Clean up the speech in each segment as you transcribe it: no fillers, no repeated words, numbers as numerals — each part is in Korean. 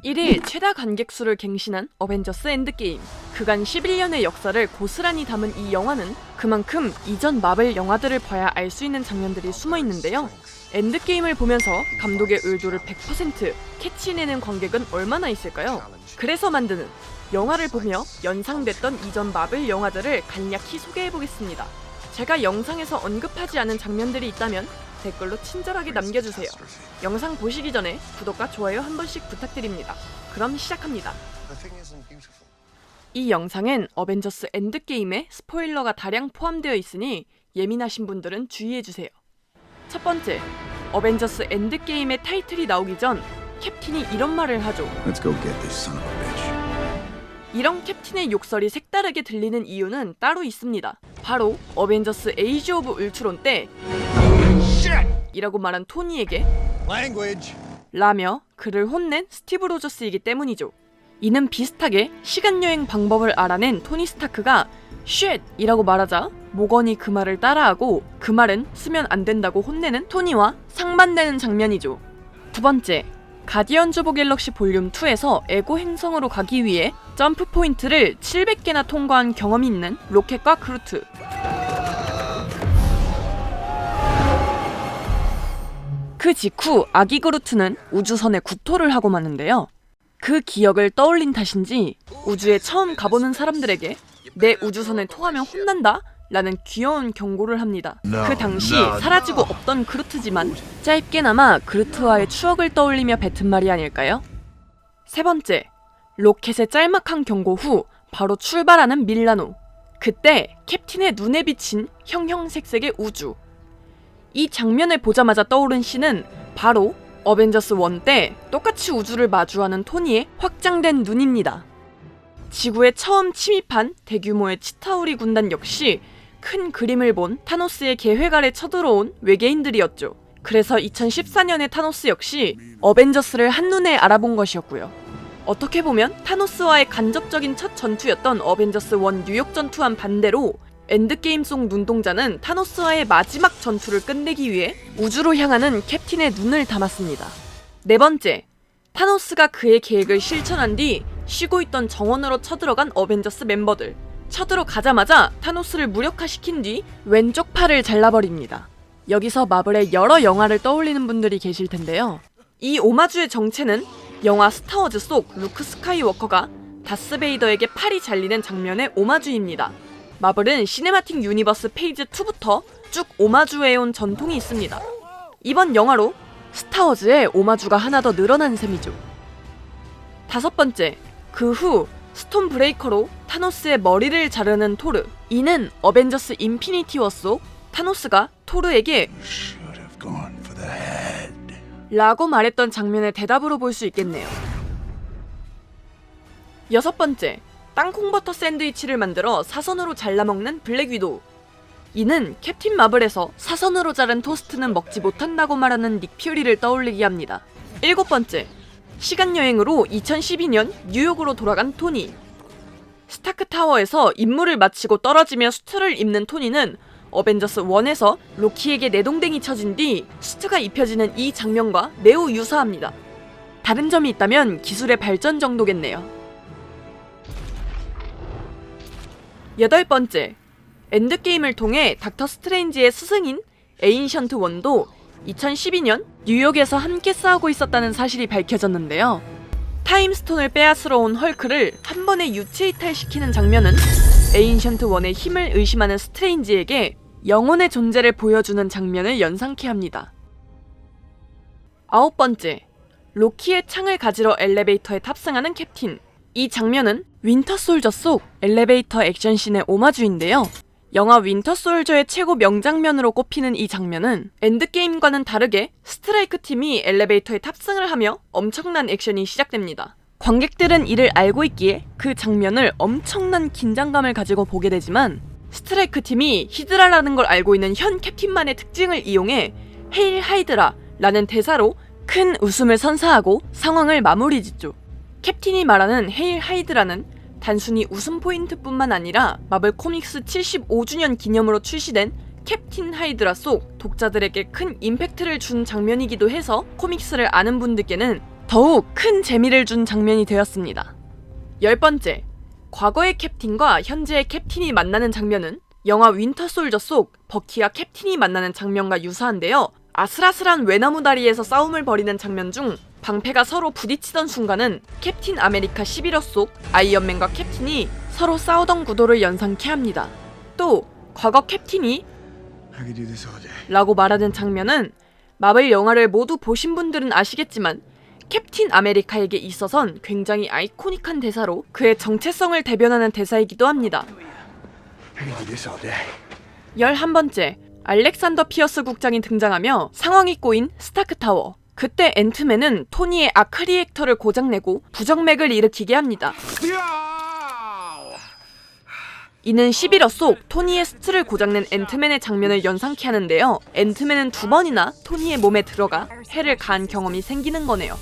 1일 최다 관객수를 갱신한 어벤져스 엔드게임. 그간 11년의 역사를 고스란히 담은 이 영화는 그만큼 이전 마블 영화들을 봐야 알 수 있는 장면들이 숨어 있는데요. 엔드게임을 보면서 감독의 의도를 100% 캐치내는 관객은 얼마나 있을까요? 그래서 만드는 영화를 보며 연상됐던 이전 마블 영화들을 간략히 소개해보겠습니다. 제가 영상에서 언급하지 않은 장면들이 있다면 댓글로 친절하게 남겨주세요. 영상 보시기 전에 구독과 좋아요 한 번씩 부탁드립니다. 그럼 시작합니다. 이 영상엔 어벤져스 엔드게임에 스포일러가 다량 포함되어 있으니 예민하신 분들은 주의해주세요. 첫 번째, 어벤져스 엔드게임의 타이틀이 나오기 전 캡틴이 이런 말을 하죠. Let's go get this son of a bitch. 이런 캡틴의 욕설이 색다르게 들리는 이유는 따로 있습니다. 바로 어벤져스 에이지 오브 울트론 때 이라고 말한 토니에게 라며 그를 혼낸 스티브 로저스이기 때문이죠. 이는 비슷하게 시간여행 방법을 알아낸 토니 스타크가 쉣! 이라고 말하자 모건이 그 말을 따라하고 그 말은 쓰면 안 된다고 혼내는 토니와 상반되는 장면이죠. 두 번째, 가디언즈 오브 갤럭시 볼륨 2에서 에고 행성으로 가기 위해 점프 포인트를 700개나 통과한 경험이 있는 로켓과 그루트. 그 직후 아기 그루트는 우주선에 구토를 하고 마는데요. 그 기억을 떠올린 탓인지 우주에 처음 가보는 사람들에게 내 우주선에 토하면 혼난다? 라는 귀여운 경고를 합니다. 그 당시 사라지고 없던 그루트지만 짧게나마 그루트와의 추억을 떠올리며 뱉은 말이 아닐까요? 세 번째, 로켓의 짤막한 경고 후 바로 출발하는 밀라노. 그때 캡틴의 눈에 비친 형형색색의 우주. 이 장면을 보자마자 떠오른 씬은 바로 어벤져스 1 때 똑같이 우주를 마주하는 토니의 확장된 눈입니다. 지구에 처음 침입한 대규모의 치타우리 군단 역시 큰 그림을 본 타노스의 계획 아래 쳐들어온 외계인들이었죠. 그래서 2014년의 타노스 역시 어벤져스를 한눈에 알아본 것이었고요. 어떻게 보면 타노스와의 간접적인 첫 전투였던 어벤져스 1 뉴욕 전투와는 반대로 엔드게임 속 눈동자는 타노스와의 마지막 전투를 끝내기 위해 우주로 향하는 캡틴의 눈을 담았습니다. 네 번째, 타노스가 그의 계획을 실천한 뒤 쉬고 있던 정원으로 쳐들어간 어벤져스 멤버들. 쳐들어가자마자 타노스를 무력화시킨 뒤 왼쪽 팔을 잘라버립니다. 여기서 마블의 여러 영화를 떠올리는 분들이 계실 텐데요. 이 오마주의 정체는 영화 스타워즈 속 루크 스카이워커가 다스베이더에게 팔이 잘리는 장면의 오마주입니다. 마블은 시네마틱 유니버스 페이지 2부터 쭉 오마주해온 전통이 있습니다. 이번 영화로 스타워즈의 오마주가 하나 더 늘어난 셈이죠. 다섯 번째, 그 후 스톤 브레이커로 타노스의 머리를 자르는 토르. 이는 어벤져스 인피니티 워 속 타노스가 토르에게 라고 말했던 장면의 대답으로 볼 수 있겠네요. 여섯 번째, 땅콩버터 샌드위치를 만들어 사선으로 잘라먹는 블랙 위도우. 이는 캡틴 마블에서 사선으로 자른 토스트는 먹지 못한다고 말하는 닉 퓨리를 떠올리게 합니다. 일곱 번째, 시간여행으로 2012년 뉴욕으로 돌아간 토니. 스타크 타워에서 임무를 마치고 떨어지며 수트를 입는 토니는 어벤져스 1에서 로키에게 내동댕이 쳐진 뒤 수트가 입혀지는 이 장면과 매우 유사합니다. 다른 점이 있다면 기술의 발전 정도겠네요. 여덟 번째, 엔드게임을 통해 닥터 스트레인지의 스승인 에인션트 1도 2012년 뉴욕에서 함께 싸우고 있었다는 사실이 밝혀졌는데요. 타임스톤을 빼앗으러 온 헐크를 한 번에 유체 이탈시키는 장면은 에인션트 1의 힘을 의심하는 스트레인지에게 영혼의 존재를 보여주는 장면을 연상케 합니다. 아홉 번째, 로키의 창을 가지러 엘리베이터에 탑승하는 캡틴. 이 장면은 윈터 솔저 속 엘리베이터 액션씬의 오마주인데요. 영화 윈터 솔저의 최고 명장면으로 꼽히는 이 장면은 엔드게임과는 다르게 스트라이크 팀이 엘리베이터에 탑승을 하며 엄청난 액션이 시작됩니다. 관객들은 이를 알고 있기에 그 장면을 엄청난 긴장감을 가지고 보게 되지만 스트라이크 팀이 히드라라는 걸 알고 있는 현 캡틴만의 특징을 이용해 헤일 하이드라 라는 대사로 큰 웃음을 선사하고 상황을 마무리 짓죠. 캡틴이 말하는 헤일 하이드라는 단순히 웃음 포인트뿐만 아니라 마블 코믹스 75주년 기념으로 출시된 캡틴 하이드라 속 독자들에게 큰 임팩트를 준 장면이기도 해서 코믹스를 아는 분들께는 더욱 큰 재미를 준 장면이 되었습니다. 10번째, 과거의 캡틴과 현재의 캡틴이 만나는 장면은 영화 윈터 솔저 속 버키와 캡틴이 만나는 장면과 유사한데요. 아슬아슬한 외나무 다리에서 싸움을 벌이는 장면 중 방패가 서로 부딪히던 순간은 캡틴 아메리카 11호 속 아이언맨과 캡틴이 서로 싸우던 구도를 연상케 합니다. 또 과거 캡틴이 I could do this all day. 라고 말하는 장면은 마블 영화를 모두 보신 분들은 아시겠지만 캡틴 아메리카에게 있어선 굉장히 아이코닉한 대사로 그의 정체성을 대변하는 대사이기도 합니다. I could do this all day. 11번째, 알렉산더 피어스 국장이 등장하며 상황이 꼬인 스타크타워. 그때 앤트맨은 토니의 아크 리액터를 고장내고 부정맥을 일으키게 합니다. 이는 11호 속 토니의 스트를 고장낸 앤트맨의 장면을 연상케 하는데요. 앤트맨은 2번이나 토니의 몸에 들어가 해를 가한 경험이 생기는 거네요.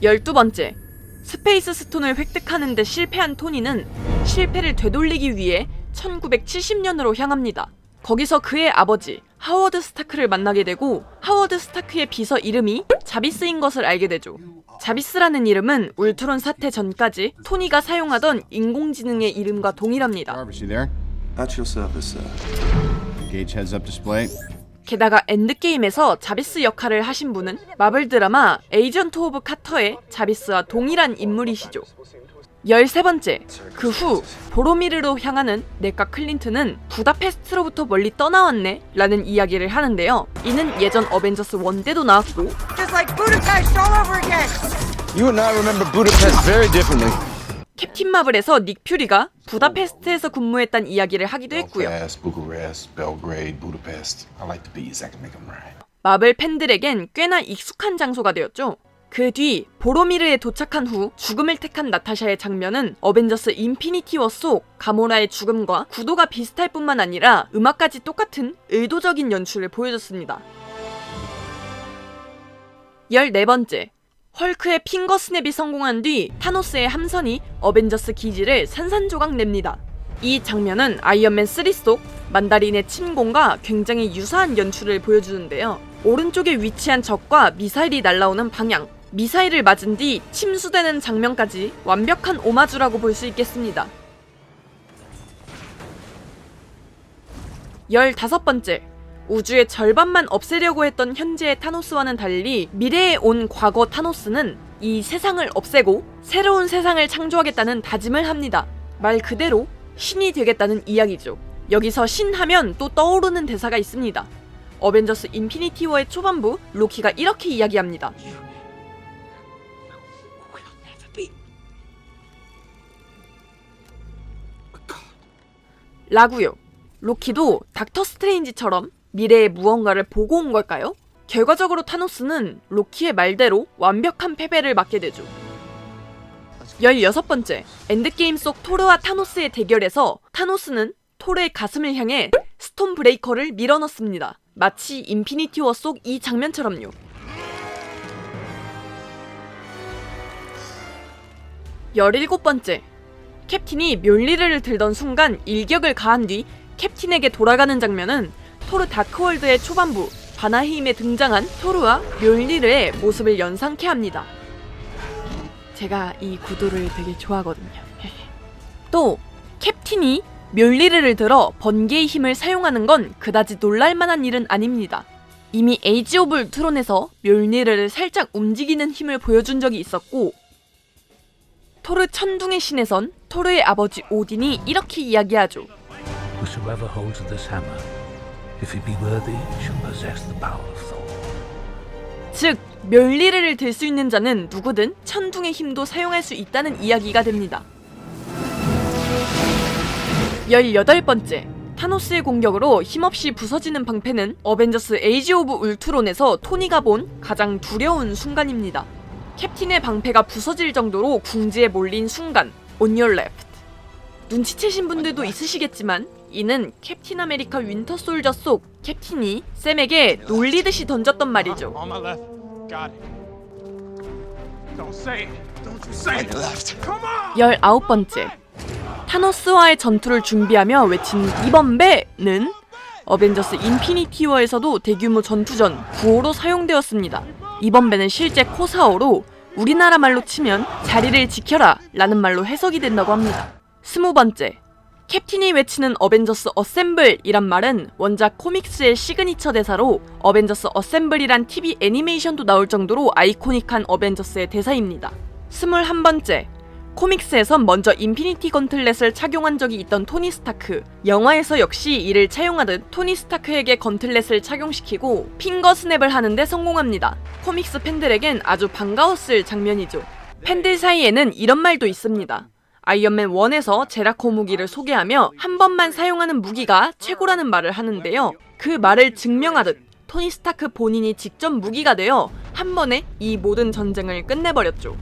12번째, 스페이스 스톤을 획득하는 데 실패한 토니는 실패를 되돌리기 위해 1970년으로 향합니다. 거기서 그의 아버지 하워드 스타크를 만나게 되고 하워드 스타크의 비서 이름이 자비스인 것을 알게 되죠. 자비스라는 이름은 울트론 사태 전까지 토니가 사용하던 인공지능의 이름과 동일합니다. Jarvis, you there? At your service, sir. Gauge heads up display. 게다가 엔드게임에서 자비스 역할을 하신 분은 마블 드라마 에이전트 오브 카터의 자비스와 동일한 인물이시죠. 13번째, 그 후 보로미르로 향하는 넥과 클린트는 부다페스트로부터 멀리 떠나왔네 라는 이야기를 하는데요. 이는 예전 어벤져스 1 때도 나왔고 Just like Budapest all over again. You and I remember Budapest very differently. 캡틴 마블에서 닉 퓨리가 부다페스트에서 근무했다는 이야기를 하기도 했고요. Belfast, Bucharest, Belgrade, Budapest. I like the beats. I can make them rhyme. 마블 팬들에겐 꽤나 익숙한 장소가 되었죠. 그 뒤 보로미르에 도착한 후 죽음을 택한 나타샤의 장면은 어벤져스 인피니티 워 속 가모라의 죽음과 구도가 비슷할 뿐만 아니라 음악까지 똑같은 의도적인 연출을 보여줬습니다. 14번째, 헐크의 핑거 스냅이 성공한 뒤 타노스의 함선이 어벤져스 기지를 산산조각 냅니다. 이 장면은 아이언맨 3 속 만다린의 침공과 굉장히 유사한 연출을 보여주는데요. 오른쪽에 위치한 적과 미사일이 날아오는 방향, 미사일을 맞은 뒤 침수되는 장면까지 완벽한 오마주라고 볼 수 있겠습니다. 15번째, 우주의 절반만 없애려고 했던 현재의 타노스와는 달리 미래에 온 과거 타노스는 이 세상을 없애고 새로운 세상을 창조하겠다는 다짐을 합니다. 말 그대로 신이 되겠다는 이야기죠. 여기서 신 하면 또 떠오르는 대사가 있습니다. 어벤져스 인피니티 워의 초반부 로키가 이렇게 이야기합니다. 라고요. 로키도 닥터 스트레인지처럼 미래의 무언가를 보고 온 걸까요? 결과적으로 타노스는 로키의 말대로 완벽한 패배를 맞게 되죠. 16번째, 엔드게임 속 토르와 타노스의 대결에서 타노스는 토르의 가슴을 향해 스톤 브레이커를 밀어넣습니다. 마치 인피니티 워 속 이 장면처럼요. 17번째, 캡틴이 묠리르를 들던 순간 일격을 가한 뒤 캡틴에게 돌아가는 장면은 토르 다크월드의 초반부 바나헤임에 등장한 토르와 묠리르의 모습을 연상케 합니다. 제가 이 구도를 되게 좋아하거든요. 또 캡틴이 묠리르를 들어 번개의 힘을 사용하는 건 그다지 놀랄만한 일은 아닙니다. 이미 에이지 오브 울트론에서 묠리르를 살짝 움직이는 힘을 보여준 적이 있었고, 토르 천둥의 신에선 토르의 아버지 오딘이 이렇게 이야기하죠. Whosoever holds this hammer, if he be worthy, shall possess the power of Thor. 즉, 묠리르를 들 수 있는 자는 누구든 천둥의 힘도 사용할 수 있다는 이야기가 됩니다. 18번째, 타노스의 공격으로 힘없이 부서지는 방패는 어벤져스 에이지 오브 울트론에서 토니가 본 가장 두려운 순간입니다. 캡틴의 방패가 부서질 정도로 궁지에 몰린 순간, On your left. 눈치채신 분들도 있으시겠지만 이는 캡틴 아메리카 윈터 솔저 속 캡틴이 샘에게 놀리듯이 던졌던 말이죠. On my left. Got it. Don't say it. Don't you say it. Left. Come on. 19번째, 타노스와의 전투를 준비하며 외친 이번 배는 어벤져스 인피니티 워에서도 대규모 전투전 9호로 사용되었습니다. 이번 배는 실제 코사어로 우리나라 말로 치면 자리를 지켜라 라는 말로 해석이 된다고 합니다. 20번째, 캡틴이 외치는 어벤져스 어셈블 이란 말은 원작 코믹스의 시그니처 대사로 어벤져스 어셈블이란 TV 애니메이션도 나올 정도로 아이코닉한 어벤져스의 대사입니다. 21번째, 코믹스에선 먼저 인피니티 건틀렛을 착용한 적이 있던 토니 스타크, 영화에서 역시 이를 차용하듯 토니 스타크에게 건틀렛을 착용시키고 핑거 스냅을 하는데 성공합니다. 코믹스 팬들에겐 아주 반가웠을 장면이죠. 팬들 사이에는 이런 말도 있습니다. 아이언맨 1에서 제라코 무기를 소개하며 한 번만 사용하는 무기가 최고라는 말을 하는데요. 그 말을 증명하듯 토니 스타크 본인이 직접 무기가 되어 한 번에 이 모든 전쟁을 끝내버렸죠.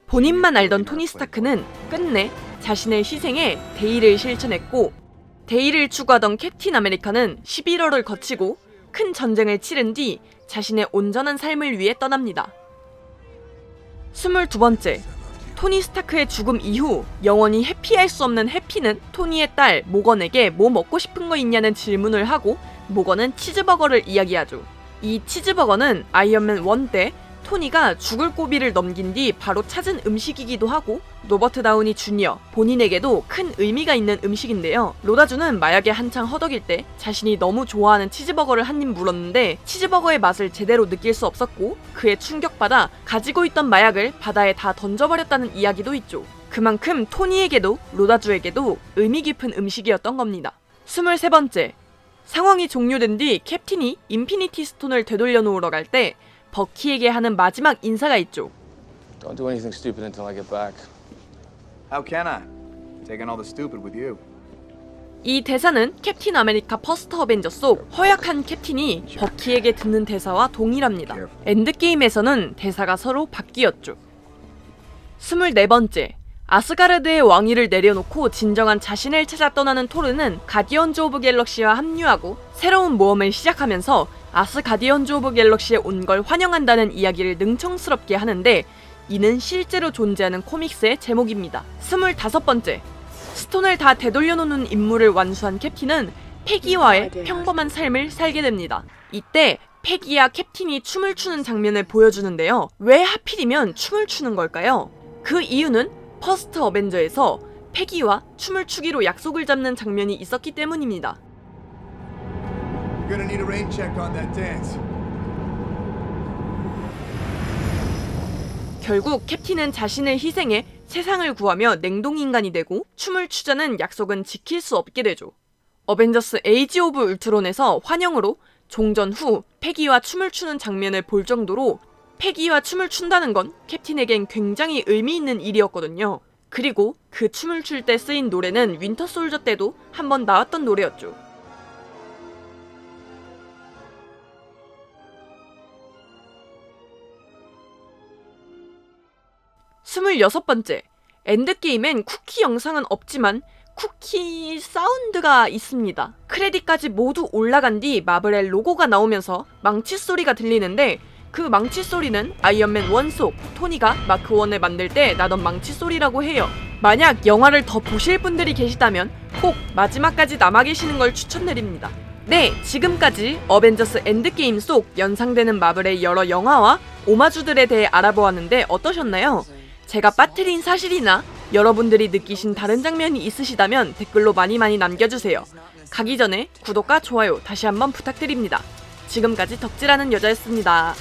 본인만 알던 토니 스타크는 끝내 자신의 희생에 대의를 실천했고, 대의를 추구하던 캡틴 아메리카는 11월을 거치고 큰 전쟁을 치른 뒤 자신의 온전한 삶을 위해 떠납니다. 22번째, 토니 스타크의 죽음 이후 영원히 해피할 수 없는 해피는 토니의 딸 모건에게 뭐 먹고 싶은 거 있냐는 질문을 하고 모건은 치즈버거를 이야기하죠. 이 치즈버거는 아이언맨 1 때 토니가 죽을 고비를 넘긴 뒤 바로 찾은 음식이기도 하고 로버트 다우니 주니어 본인에게도 큰 의미가 있는 음식인데요. 로다주는 마약에 한창 허덕일 때 자신이 너무 좋아하는 치즈버거를 한 입 물었는데 치즈버거의 맛을 제대로 느낄 수 없었고 그에 충격받아 가지고 있던 마약을 바다에 다 던져버렸다는 이야기도 있죠. 그만큼 토니에게도 로다주에게도 의미 깊은 음식이었던 겁니다. 23번째, 상황이 종료된 뒤 캡틴이 인피니티 스톤을 되돌려 놓으러 갈 때 버키에게 하는 마지막 인사가 있죠. Don't do anything stupid until I get back. How can I? Taking all the stupid with you. 이 대사는 캡틴 아메리카 퍼스트 어벤져 속 허약한 캡틴이 버키에게 듣는 대사와 동일합니다. 엔드게임에서는 대사가 서로 바뀌었죠. 24번째, 아스가르드의 왕위를 내려놓고 진정한 자신을 찾아 떠나는 토르는 가디언즈 오브 갤럭시와 합류하고 새로운 모험을 시작하면서 아스가디언즈 오브 갤럭시에 온 걸 환영한다는 이야기를 능청스럽게 하는데 이는 실제로 존재하는 코믹스의 제목입니다. 25번째, 스톤을 다 되돌려놓는 임무를 완수한 캡틴은 패기와의 평범한 삶을 살게 됩니다. 이때 패기와 캡틴이 춤을 추는 장면을 보여주는데요. 왜 하필이면 춤을 추는 걸까요? 그 이유는 퍼스트 어벤져에서 패기와 춤을 추기로 약속을 잡는 장면이 있었기 때문입니다. You're gonna need a rain check on that dance. 결국 캡틴은 자신을 희생해 세상을 구하며 냉동인간이 되고 춤을 추자는 약속은 지킬 수 없게 되죠. 어벤져스 에이지 오브 울트론에서 환영으로 종전 후 패기와 춤을 추는 장면을 볼 정도로 패기와 춤을 춘다는 건 캡틴에겐 굉장히 의미 있는 일이었거든요. 그리고 그 춤을 출 때 쓰인 노래는 윈터 솔저 때도 한번 나왔던 노래였죠. 26번째, 엔드게임엔 쿠키 영상은 없지만 쿠키 사운드가 있습니다. 크레딧까지 모두 올라간 뒤 마블의 로고가 나오면서 망치 소리가 들리는데 그 망치 소리는 아이언맨 1 속 토니가 마크 1을 만들 때 나던 망치 소리라고 해요. 만약 영화를 더 보실 분들이 계시다면 꼭 마지막까지 남아 계시는 걸 추천드립니다. 네, 지금까지 어벤져스 엔드게임 속 연상되는 마블의 여러 영화와 오마주들에 대해 알아보았는데 어떠셨나요? 제가 빠뜨린 사실이나 여러분들이 느끼신 다른 장면이 있으시다면 댓글로 많이 남겨주세요. 가기 전에 구독과 좋아요 다시 한번 부탁드립니다. 지금까지 덕질하는 여자였습니다.